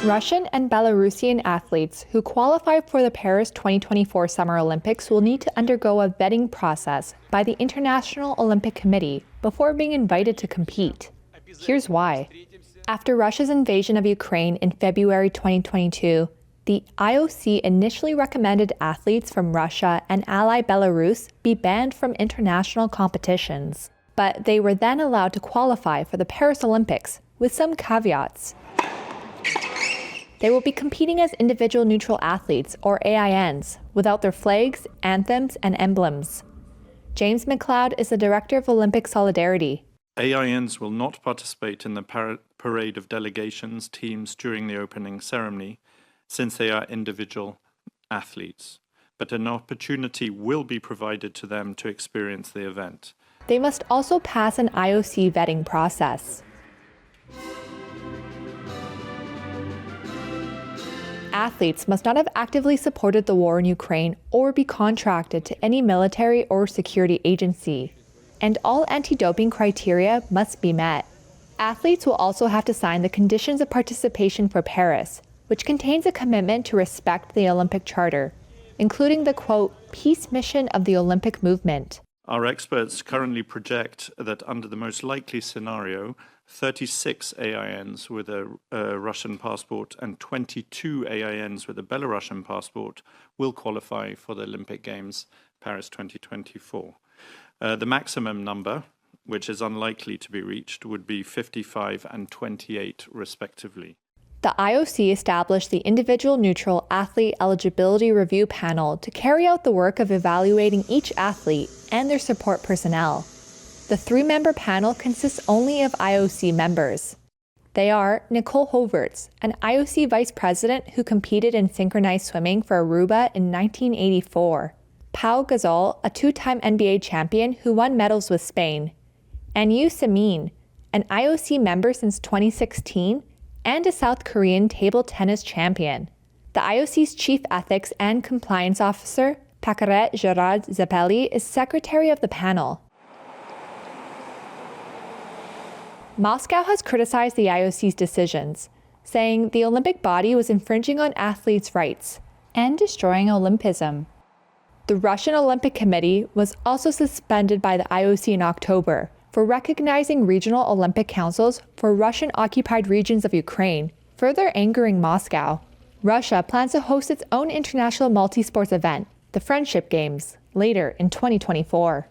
Russian and Belarusian athletes who qualify for the Paris 2024 Summer Olympics will need to undergo a vetting process by the International Olympic Committee before being invited to compete. Here's why. After Russia's invasion of Ukraine in February 2022, the IOC initially recommended athletes from Russia and ally Belarus be banned from international competitions. But they were then allowed to qualify for the Paris Olympics with some caveats. They will be competing as individual neutral athletes, or AINs, without their flags, anthems, and emblems. James Macleod is the director of Olympic Solidarity. AINs will not participate in the parade of delegations teams during the opening ceremony, since they are individual athletes, but an opportunity will be provided to them to experience the event. They must also pass an IOC vetting process. Athletes must not have actively supported the war in Ukraine or be contracted to any military or security agency. And all anti-doping criteria must be met. Athletes will also have to sign the Conditions of Participation for Paris, which contains a commitment to respect the Olympic Charter, including the, quote, peace mission of the Olympic movement. Our experts currently project that under the most likely scenario, 36 AINs with a Russian passport and 22 AINs with a Belarusian passport will qualify for the Olympic Games Paris 2024. The maximum number, which is unlikely to be reached, would be 55 and 28 respectively. The IOC established the Individual Neutral Athlete Eligibility Review Panel to carry out the work of evaluating each athlete and their support personnel. The three-member panel consists only of IOC members. They are Nicole Hoverts, an IOC vice president who competed in synchronized swimming for Aruba in 1984, Pau Gasol, a two-time NBA champion who won medals with Spain, and Yu Samin, an IOC member since 2016 and a South Korean table tennis champion. The IOC's chief ethics and compliance officer, Pakaret Gerard Zeppeli, is secretary of the panel. Moscow has criticized the IOC's decisions, saying the Olympic body was infringing on athletes' rights and destroying Olympism. The Russian Olympic Committee was also suspended by the IOC in October for recognizing regional Olympic councils for Russian-occupied regions of Ukraine, further angering Moscow. Russia plans to host its own international multi-sports event, the Friendship Games, later in 2024.